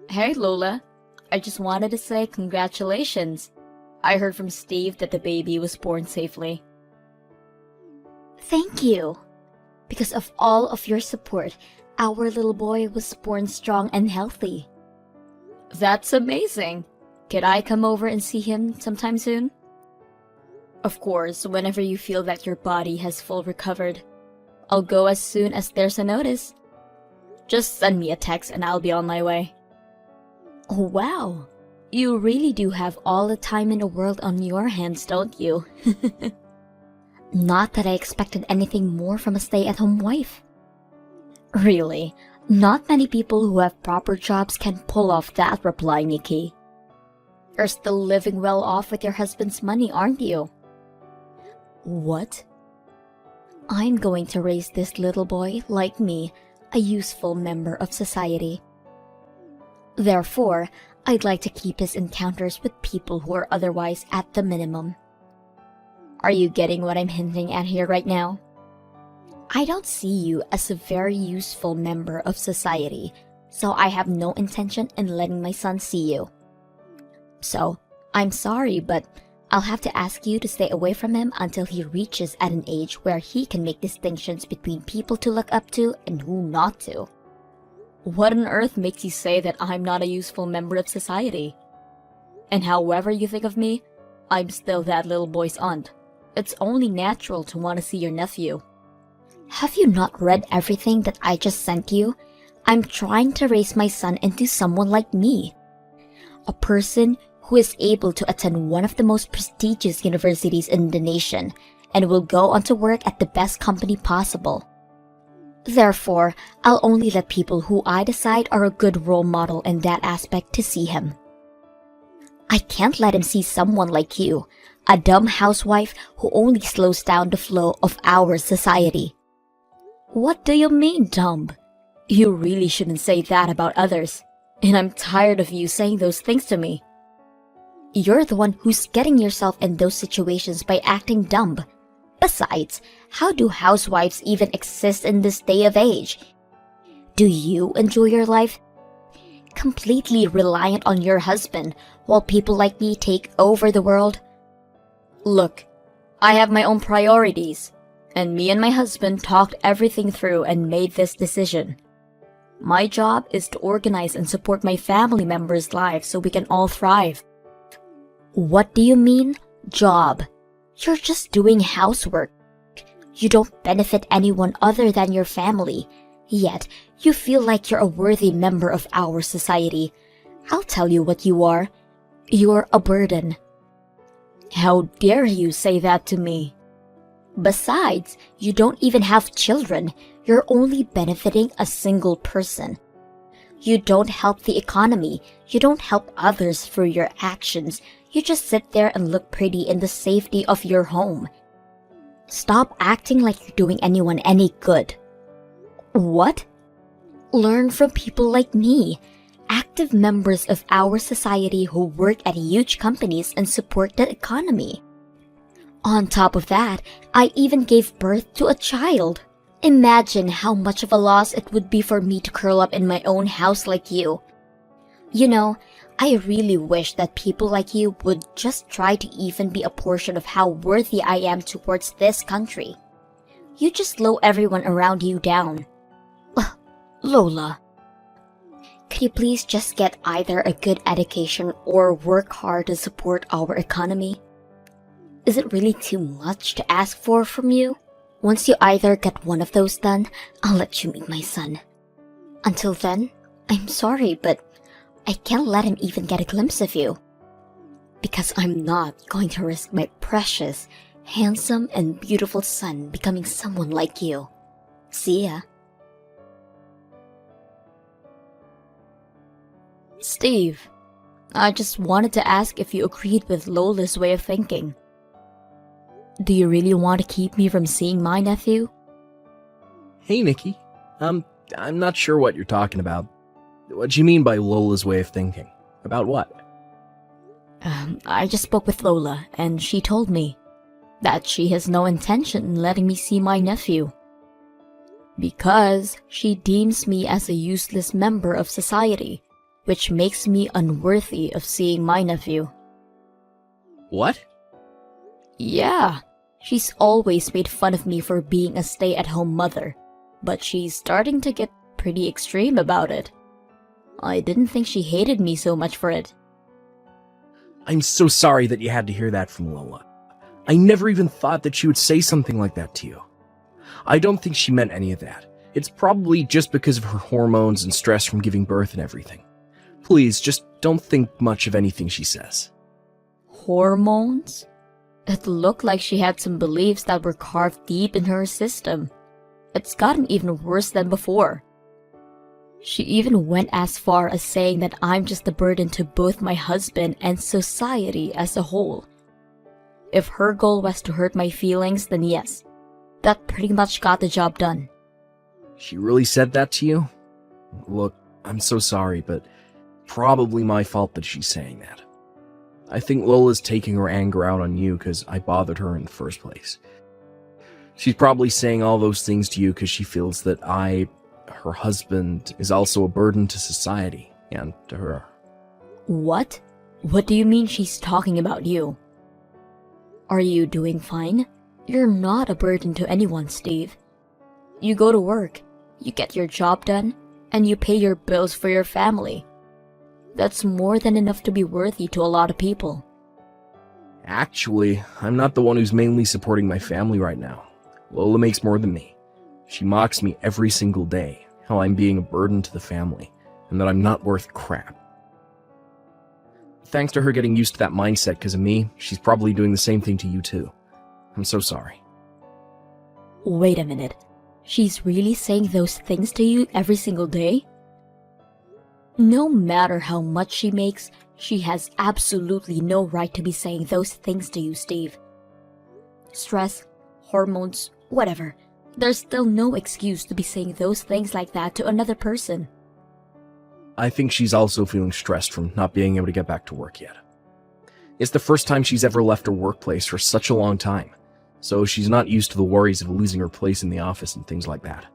Hey Lola, I just wanted to say congratulations. I heard from Steve that the baby was born safely. Thank you. Because of all of your support, our little boy was born strong and healthy. That's amazing. Could I come over and see him sometime soon? Of course, whenever you feel that your body has full recovered. I'll go as soon as there's a notice. Just send me a text and I'll be on my way. Oh, wow. You really do have all the time in the world on your hands, don't you? Not that I expected anything more from a stay-at-home wife. Really, not many people who have proper jobs can pull off that reply, Nikki. You're still living well off with your husband's money, aren't you? What? I'm going to raise this little boy, like me, a useful member of society. Therefore, I'd like to keep his encounters with people who are otherwise at the minimum. Are you getting what I'm hinting at here right now? I don't see you as a very useful member of society, so I have no intention in letting my son see you. So, I'm sorry, but I'll have to ask you to stay away from him until he reaches at an age where he can make distinctions between people to look up to and who not to. What on earth makes you say that I'm not a useful member of society? And however you think of me, I'm still that little boy's aunt. It's only natural to want to see your nephew. Have you not read everything that I just sent you? I'm trying to raise my son into someone like me. A person who is able to attend one of the most prestigious universities in the nation and will go on to work at the best company possible. Therefore, I'll only let people who I decide are a good role model in that aspect to see him. I can't let him see someone like you, a dumb housewife who only slows down the flow of our society. What do you mean, dumb? You really shouldn't say that about others, and I'm tired of you saying those things to me. You're the one who's getting yourself in those situations by acting dumb. Besides, how do housewives even exist in this day of age? Do you enjoy your life? Completely reliant on your husband, while people like me take over the world? Look, I have my own priorities, and me and my husband talked everything through and made this decision. My job is to organize and support my family members' lives so we can all thrive. What do you mean, job? You're just doing housework. You don't benefit anyone other than your family, yet you feel like you're a worthy member of our society. I'll tell you what you are. You're a burden. How dare you say that to me? Besides, you don't even have children. You're only benefiting a single person. You don't help the economy. You don't help others through your actions. You just sit there and look pretty in the safety of your home. Stop acting like you're doing anyone any good. What? Learn from people like me, active members of our society who work at huge companies and support the economy. On top of that, I even gave birth to a child. Imagine how much of a loss it would be for me to curl up in my own house like you. You know, I really wish that people like you would just try to even be a portion of how worthy I am towards this country. You just slow everyone around you down. Lola, could you please just get either a good education or work hard to support our economy? Is it really too much to ask for from you? Once you either get one of those done, I'll let you meet my son. Until then, I'm sorry, but I can't let him even get a glimpse of you. Because I'm not going to risk my precious, handsome, and beautiful son becoming someone like you. See ya. Steve, I just wanted to ask if you agreed with Lola's way of thinking. Do you really want to keep me from seeing my nephew? Hey, Nikki. I'm not sure what you're talking about. What do you mean by Lola's way of thinking? About what? I just spoke with Lola, and she told me that she has no intention in letting me see my nephew. Because she deems me as a useless member of society, which makes me unworthy of seeing my nephew. What? Yeah, she's always made fun of me for being a stay-at-home mother, but she's starting to get pretty extreme about it. I didn't think she hated me so much for it. I'm so sorry that you had to hear that from Lola. I never even thought that she would say something like that to you. I don't think she meant any of that. It's probably just because of her hormones and stress from giving birth and everything. Please, just don't think much of anything she says. Hormones? It looked like she had some beliefs that were carved deep in her system. It's gotten even worse than before. She even went as far as saying that I'm just a burden to both my husband and society as a whole. If her goal was to hurt my feelings, then yes, that pretty much got the job done. She really said that to you? Look, I'm so sorry, but probably my fault that she's saying that. I think Lola's taking her anger out on you because I bothered her in the first place. She's probably saying all those things to you because she feels that her husband, is also a burden to society and to her. What? What do you mean she's talking about you? Are you doing fine? You're not a burden to anyone, Steve. You go to work, you get your job done, and you pay your bills for your family. That's more than enough to be worthy to a lot of people. Actually, I'm not the one who's mainly supporting my family right now. Lola makes more than me. She mocks me every single day, how I'm being a burden to the family, and that I'm not worth crap. Thanks to her getting used to that mindset because of me, she's probably doing the same thing to you too. I'm so sorry. Wait a minute. She's really saying those things to you every single day? No matter how much she makes, she has absolutely no right to be saying those things to you, Steve. Stress, hormones, whatever. There's still no excuse to be saying those things like that to another person. I think she's also feeling stressed from not being able to get back to work yet. It's the first time she's ever left her workplace for such a long time, so she's not used to the worries of losing her place in the office and things like that.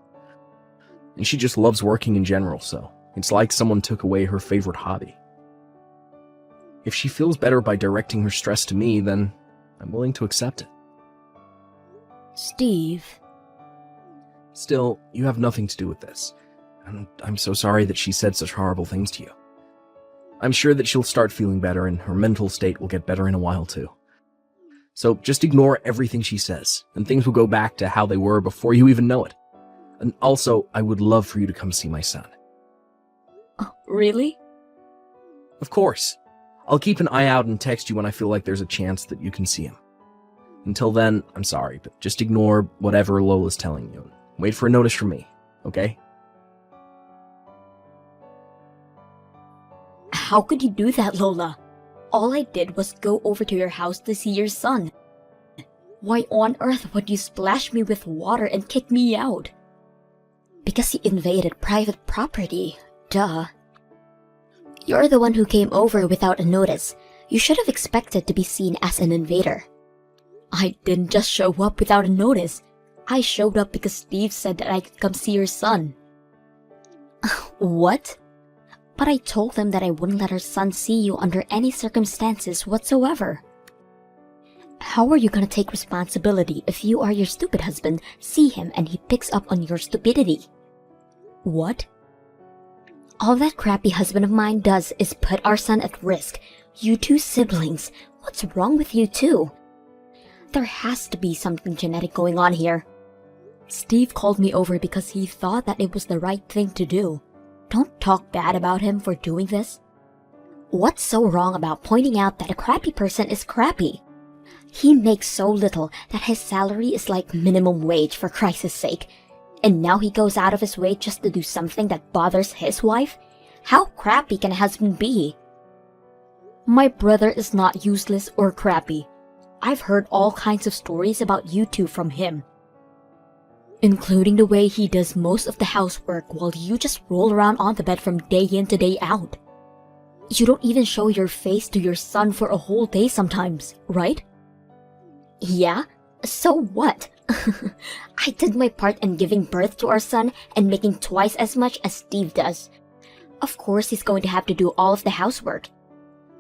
And she just loves working in general, so it's like someone took away her favorite hobby. If she feels better by directing her stress to me, then I'm willing to accept it. Steve. Still, you have nothing to do with this. And I'm so sorry that she said such horrible things to you. I'm sure that she'll start feeling better and her mental state will get better in a while too. So just ignore everything she says, and things will go back to how they were before you even know it. And also, I would love for you to come see my son. Really? Of course. I'll keep an eye out and text you when I feel like there's a chance that you can see him. Until then, I'm sorry, but just ignore whatever Lola's telling you. Wait for a notice from me, okay? How could you do that, Lola? All I did was go over to your house to see your son. Why on earth would you splash me with water and kick me out? Because you invaded private property. Duh. You're the one who came over without a notice. You should have expected to be seen as an invader. I didn't just show up without a notice. I showed up because Steve said that I could come see your son. What? But I told them that I wouldn't let her son see you under any circumstances whatsoever. How are you gonna take responsibility if you are your stupid husband, see him, and he picks up on your stupidity? What? All that crappy husband of mine does is put our son at risk. You two siblings, what's wrong with you two? There has to be something genetic going on here. Steve called me over because he thought that it was the right thing to do. Don't talk bad about him for doing this. What's so wrong about pointing out that a crappy person is crappy? He makes so little that his salary is like minimum wage, for Christ's sake. And now he goes out of his way just to do something that bothers his wife? How crappy can a husband be? My brother is not useless or crappy. I've heard all kinds of stories about you two from him, including the way he does most of the housework while you just roll around on the bed from day in to day out. You don't even show your face to your son for a whole day sometimes, right? Yeah? So what? I did my part in giving birth to our son and making twice as much as Steve does. Of course he's going to have to do all of the housework.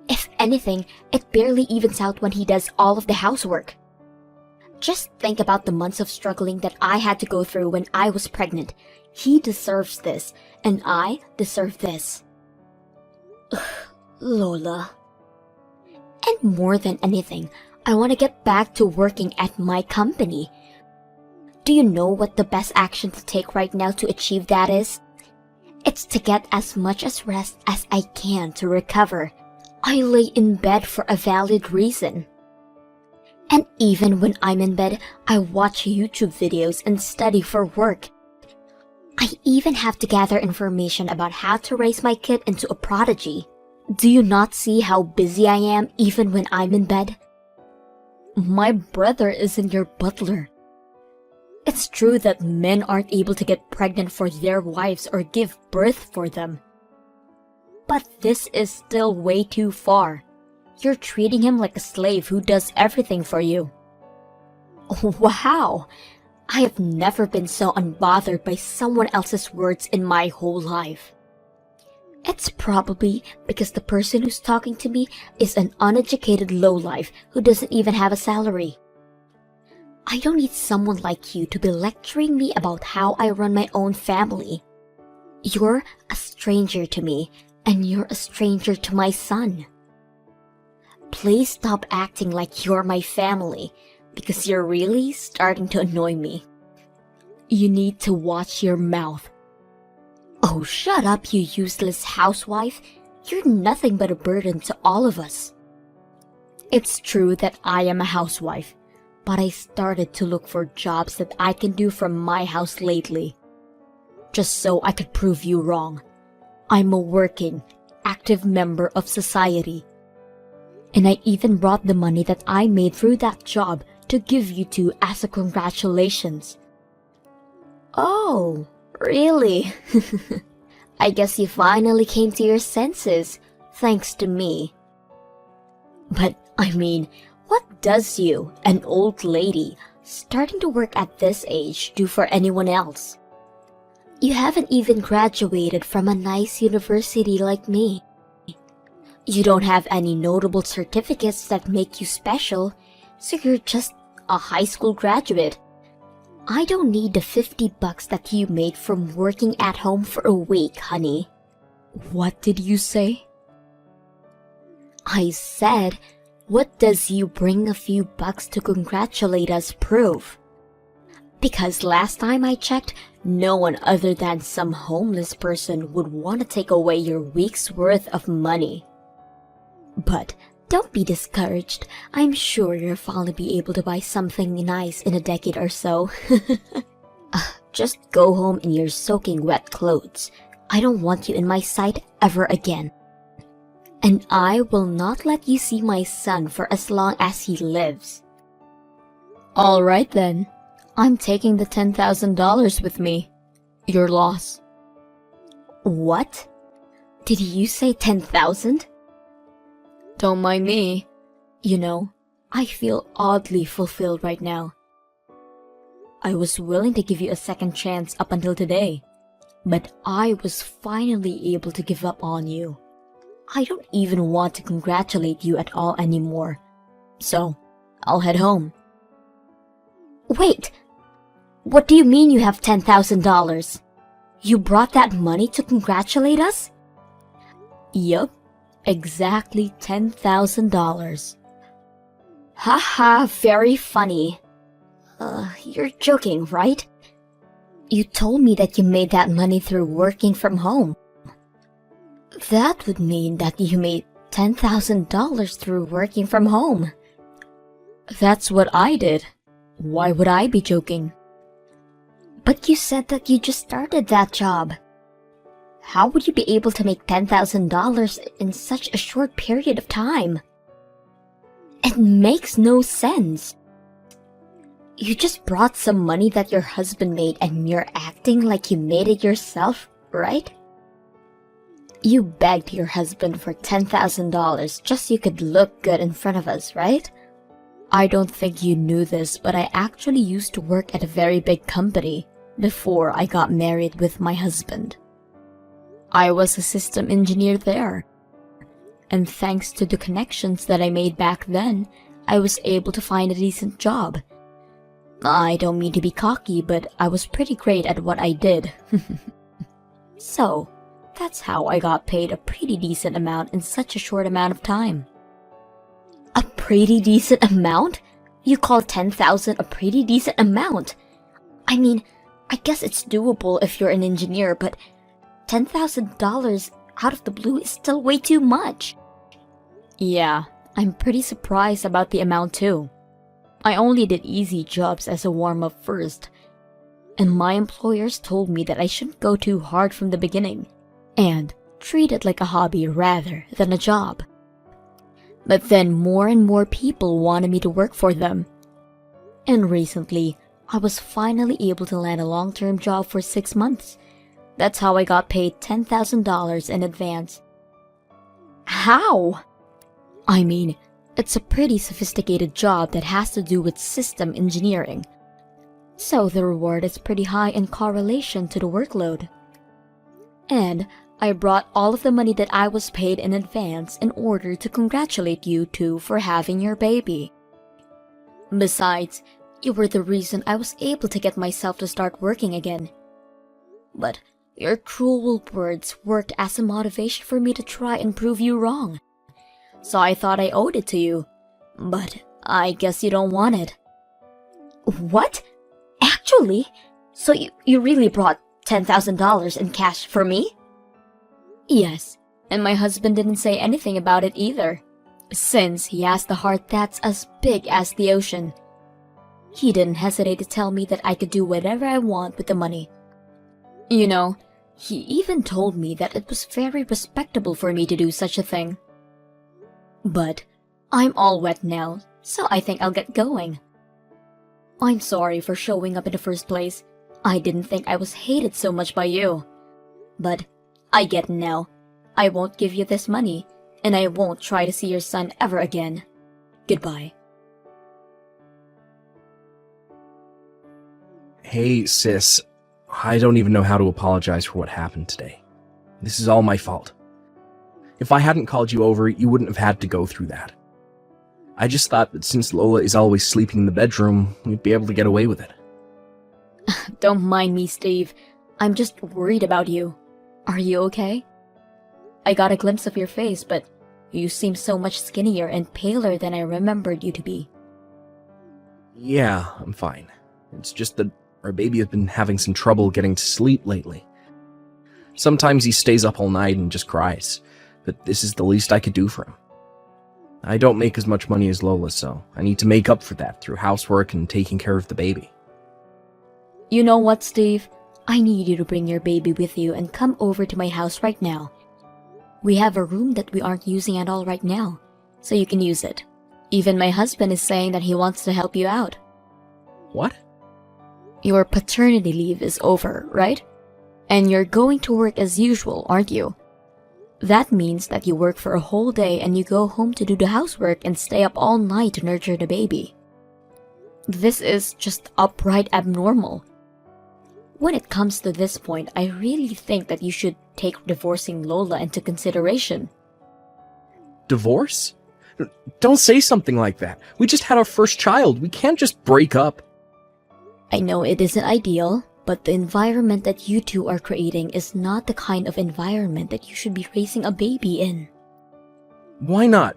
If anything, it barely evens out when he does all of the housework. Just think about the months of struggling that I had to go through when I was pregnant. He deserves this, and I deserve this. Ugh, Lola. And more than anything, I want to get back to working at my company. Do you know what the best action to take right now to achieve that is? It's to get as much as rest as I can to recover. I lay in bed for a valid reason. And even when I'm in bed, I watch YouTube videos and study for work. I even have to gather information about how to raise my kid into a prodigy. Do you not see how busy I am even when I'm in bed? My brother isn't your butler. It's true that men aren't able to get pregnant for their wives or give birth for them. But this is still way too far. You're treating him like a slave who does everything for you. Wow! I have never been so unbothered by someone else's words in my whole life. It's probably because the person who's talking to me is an uneducated lowlife who doesn't even have a salary. I don't need someone like you to be lecturing me about how I run my own family. You're a stranger to me, and you're a stranger to my son. Please stop acting like you're my family, because you're really starting to annoy me. You need to watch your mouth. Oh, shut up, you useless housewife. You're nothing but a burden to all of us. It's true that I am a housewife, but I started to look for jobs that I can do from my house lately, just so I could prove you wrong. I'm a working, active member of society. And I even brought the money that I made through that job to give you two as a congratulations. Oh, really? I guess you finally came to your senses, thanks to me. But, I mean, what does you, an old lady, starting to work at this age, do for anyone else? You haven't even graduated from a nice university like me. You don't have any notable certificates that make you special, so you're just a high school graduate. I don't need the $50 that you made from working at home for a week, honey. What did you say? I said, what does you bring a few bucks to congratulate us prove? Because last time I checked, no one other than some homeless person would want to take away your week's worth of money. But don't be discouraged. I'm sure you'll finally be able to buy something nice in a decade or so. Just go home in your soaking wet clothes. I don't want you in my sight ever again. And I will not let you see my son for as long as he lives. All right then. I'm taking the $10,000 with me. Your loss. What? Did you say 10,000? Don't mind me. You know, I feel oddly fulfilled right now. I was willing to give you a second chance up until today, but I was finally able to give up on you. I don't even want to congratulate you at all anymore. So, I'll head home. Wait! What do you mean you have $10,000? You brought that money to congratulate us? Yup. Exactly $10,000. Haha, very funny. You're joking, right? You told me that you made that money through working from home. That would mean that you made $10,000 through working from home. That's what I did. Why would I be joking? But you said that you just started that job. How would you be able to make $10,000 in such a short period of time? It makes no sense. You just brought some money that your husband made and you're acting like you made it yourself, right? You begged your husband for $10,000 just so you could look good in front of us, right? I don't think you knew this, but I actually used to work at a very big company before I got married with my husband. I was a system engineer there. And thanks to the connections that I made back then, I was able to find a decent job. I don't mean to be cocky, but I was pretty great at what I did. So, that's how I got paid a pretty decent amount in such a short amount of time. A pretty decent amount? You call 10,000 a pretty decent amount? I mean, I guess it's doable if you're an engineer, but $10,000 out of the blue is still way too much. Yeah, I'm pretty surprised about the amount too. I only did easy jobs as a warm-up first, and my employers told me that I shouldn't go too hard from the beginning, and treat it like a hobby rather than a job. But then more and more people wanted me to work for them. And recently, I was finally able to land a long-term job for 6 months. That's how I got paid $10,000 in advance. How? I mean, it's a pretty sophisticated job that has to do with system engineering. So the reward is pretty high in correlation to the workload. And I brought all of the money that I was paid in advance in order to congratulate you two for having your baby. Besides, you were the reason I was able to get myself to start working again. But your cruel words worked as a motivation for me to try and prove you wrong. So I thought I owed it to you. But I guess you don't want it. What? Actually? So you really brought $10,000 in cash for me? Yes, and my husband didn't say anything about it either, since he has the heart that's as big as the ocean. He didn't hesitate to tell me that I could do whatever I want with the money. You know, he even told me that it was very respectable for me to do such a thing. But I'm all wet now, so I think I'll get going. I'm sorry for showing up in the first place. I didn't think I was hated so much by you. But I get it now. I won't give you this money, and I won't try to see your son ever again. Goodbye. Hey, sis. I don't even know how to apologize for what happened today. This is all my fault. If I hadn't called you over, you wouldn't have had to go through that. I just thought that since Lola is always sleeping in the bedroom, we'd be able to get away with it. Don't mind me, Steve. I'm just worried about you. Are you okay? I got a glimpse of your face, but you seem so much skinnier and paler than I remembered you to be. Yeah, I'm fine. It's just that our baby has been having some trouble getting to sleep lately. Sometimes he stays up all night and just cries, but this is the least I could do for him. I don't make as much money as Lola, so I need to make up for that through housework and taking care of the baby. You know what, Steve? I need you to bring your baby with you and come over to my house right now. We have a room that we aren't using at all right now, so you can use it. Even my husband is saying that he wants to help you out. What? Your paternity leave is over, right? And you're going to work as usual, aren't you? That means that you work for a whole day and you go home to do the housework and stay up all night to nurture the baby. This is just upright abnormal. When it comes to this point, I really think that you should take divorcing Lola into consideration. Divorce? Don't say something like that. We just had our first child. We can't just break up. I know it isn't ideal, but the environment that you two are creating is not the kind of environment that you should be raising a baby in. Why not?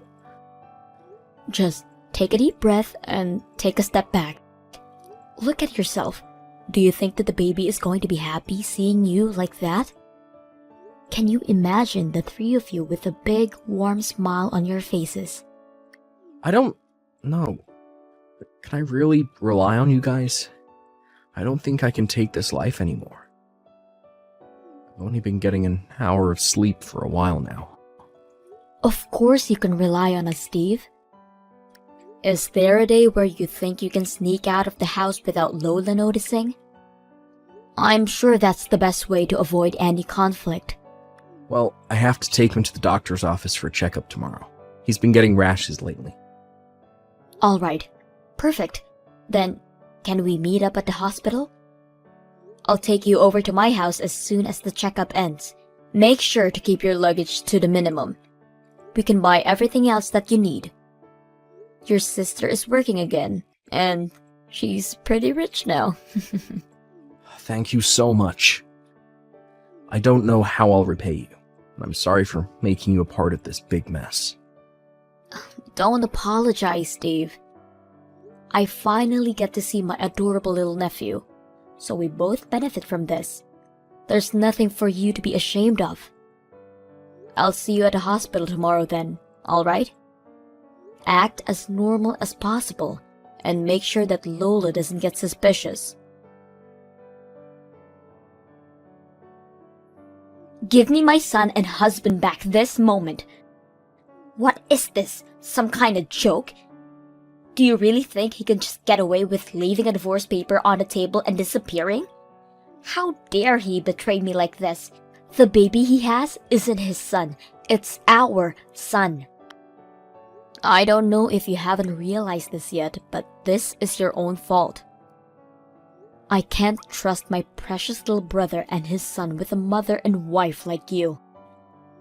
Just take a deep breath and take a step back. Look at yourself. Do you think that the baby is going to be happy seeing you like that? Can you imagine the three of you with a big, warm smile on your faces? I don't know. Can I really rely on you guys? I don't think I can take this life anymore. I've only been getting an hour of sleep for a while now. Of course you can rely on us, Steve. Is there a day where you think you can sneak out of the house without Lola noticing? I'm sure that's the best way to avoid any conflict. Well, I have to take him to the doctor's office for a checkup tomorrow. He's been getting rashes lately. All right. Perfect. Then, can we meet up at the hospital? I'll take you over to my house as soon as the checkup ends. Make sure to keep your luggage to the minimum. We can buy everything else that you need. Your sister is working again, and she's pretty rich now. Thank you so much. I don't know how I'll repay you, and I'm sorry for making you a part of this big mess. Don't apologize, Steve. I finally get to see my adorable little nephew, so we both benefit from this. There's nothing for you to be ashamed of. I'll see you at the hospital tomorrow then, alright? Act as normal as possible, and make sure that Lola doesn't get suspicious. Give me my son and husband back this moment. What is this? Some kind of joke? Do you really think he can just get away with leaving a divorce paper on the table and disappearing? How dare he betray me like this? The baby he has isn't his son. It's our son. I don't know if you haven't realized this yet, but this is your own fault. I can't trust my precious little brother and his son with a mother and wife like you.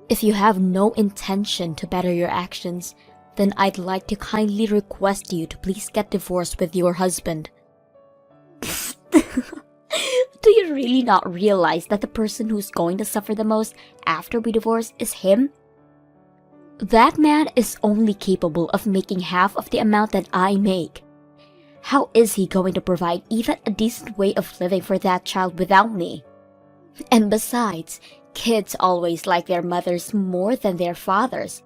If you have no intention to better your actions, then I'd like to kindly request you to please get divorced with your husband. Do you really not realize that the person who's going to suffer the most after we divorce is him? That man is only capable of making half of the amount that I make. How is he going to provide even a decent way of living for that child without me? And besides, kids always like their mothers more than their fathers.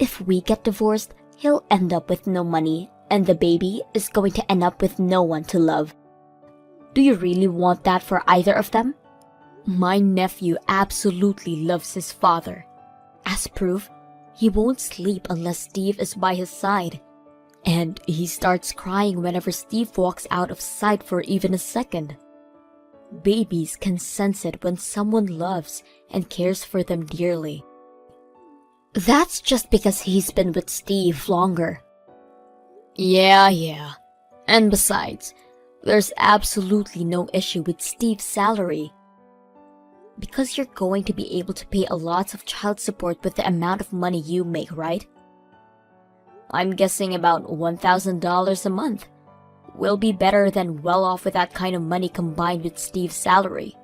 If we get divorced, he'll end up with no money, and the baby is going to end up with no one to love. Do you really want that for either of them? My nephew absolutely loves his father. As proof, he won't sleep unless Steve is by his side. And he starts crying whenever Steve walks out of sight for even a second. Babies can sense it when someone loves and cares for them dearly. That's just because he's been with Steve longer. Yeah. And besides, there's absolutely no issue with Steve's salary. Because you're going to be able to pay a lot of child support with the amount of money you make, right? I'm guessing about $1,000 a month. Will be better than well off with that kind of money combined with Steve's salary.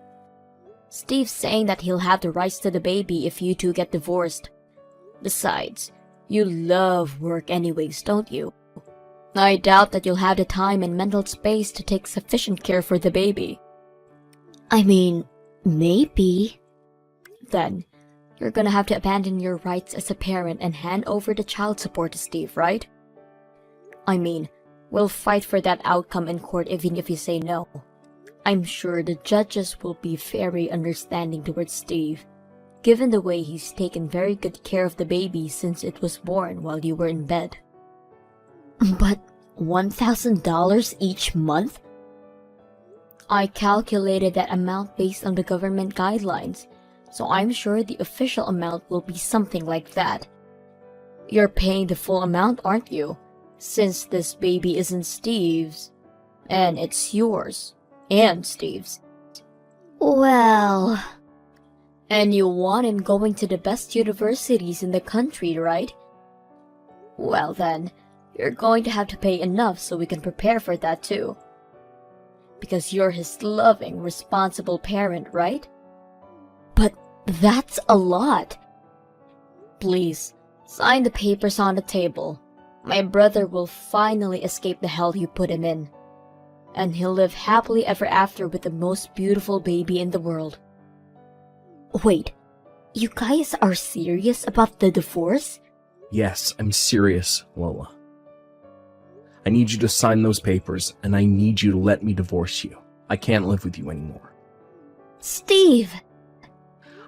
Steve's saying that he'll have the rights to the baby if you two get divorced. Besides, you love work anyways, don't you? I doubt that you'll have the time and mental space to take sufficient care for the baby. I mean, maybe. Then, you're gonna have to abandon your rights as a parent and hand over the child support to Steve, right? I mean, we'll fight for that outcome in court even if you say no. I'm sure the judges will be very understanding towards Steve, given the way he's taken very good care of the baby since it was born while you were in bed. But $1,000 each month? I calculated that amount based on the government guidelines, so I'm sure the official amount will be something like that. You're paying the full amount, aren't you? Since this baby isn't Steve's, and it's yours, and Steve's. Well... And you want him going to the best universities in the country, right? Well then, you're going to have to pay enough so we can prepare for that too. Because you're his loving, responsible parent, right? But that's a lot. Please, sign the papers on the table. My brother will finally escape the hell you put him in. And he'll live happily ever after with the most beautiful baby in the world. Wait, you guys are serious about the divorce? Yes, I'm serious, Lola. I need you to sign those papers, and I need you to let me divorce you. I can't live with you anymore. Steve!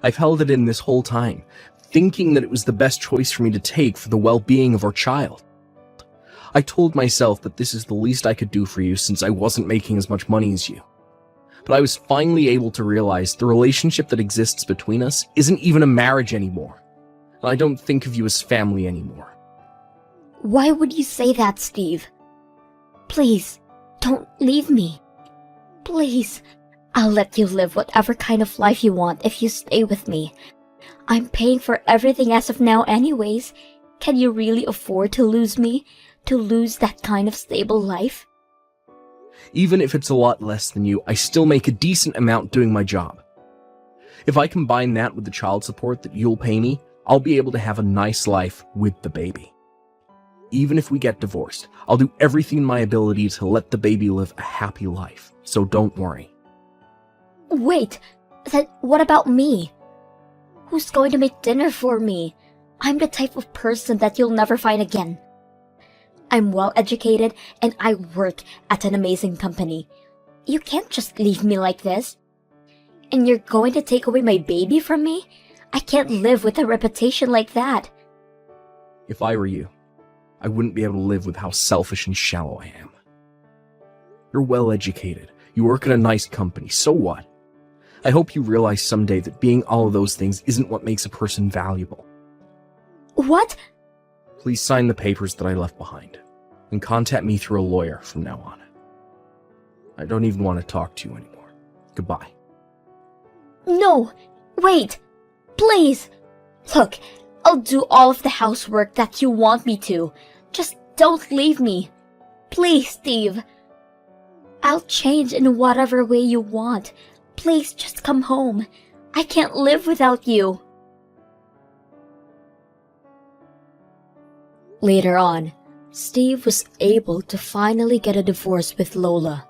I've held it in this whole time, thinking that it was the best choice for me to take for the well-being of our child. I told myself that this is the least I could do for you since I wasn't making as much money as you. But I was finally able to realize the relationship that exists between us isn't even a marriage anymore. And I don't think of you as family anymore. Why would you say that, Steve? Please, don't leave me. Please, I'll let you live whatever kind of life you want if you stay with me. I'm paying for everything as of now anyways. Can you really afford to lose me? To lose that kind of stable life? Even if it's a lot less than you, I still make a decent amount doing my job. If I combine that with the child support that you'll pay me, I'll be able to have a nice life with the baby. Even if we get divorced, I'll do everything in my ability to let the baby live a happy life, so don't worry. Wait, then what about me? Who's going to make dinner for me? I'm the type of person that you'll never find again. I'm well educated and I work at an amazing company. You can't just leave me like this. And you're going to take away my baby from me? I can't live with a reputation like that. If I were you, I wouldn't be able to live with how selfish and shallow I am. You're well educated. You work in a nice company. So what? I hope you realize someday that being all of those things isn't what makes a person valuable. What? Please sign the papers that I left behind, and contact me through a lawyer from now on. I don't even want to talk to you anymore. Goodbye. No, wait, please. Look, I'll do all of the housework that you want me to. Just don't leave me. Please, Steve. I'll change in whatever way you want. Please just come home. I can't live without you. Later on, Steve was able to finally get a divorce with Lola.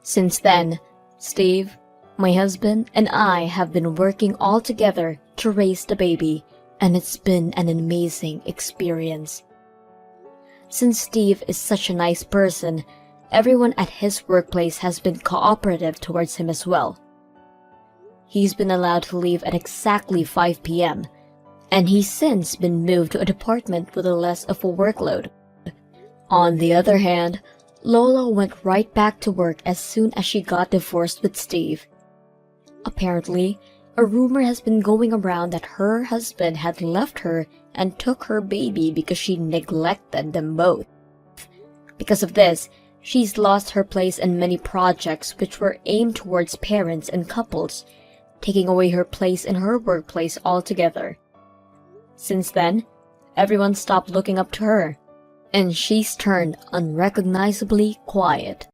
Since then, Steve, my husband, and I have been working all together to raise the baby, and it's been an amazing experience. Since Steve is such a nice person, everyone at his workplace has been cooperative towards him as well. He's been allowed to leave at exactly 5 p.m., and he's since been moved to a department with less of a workload. On the other hand, Lola went right back to work as soon as she got divorced with Steve. Apparently, a rumor has been going around that her husband had left her and took her baby because she neglected them both. Because of this, she's lost her place in many projects which were aimed towards parents and couples, taking away her place in her workplace altogether. Since then, everyone stopped looking up to her, and she's turned unrecognizably quiet.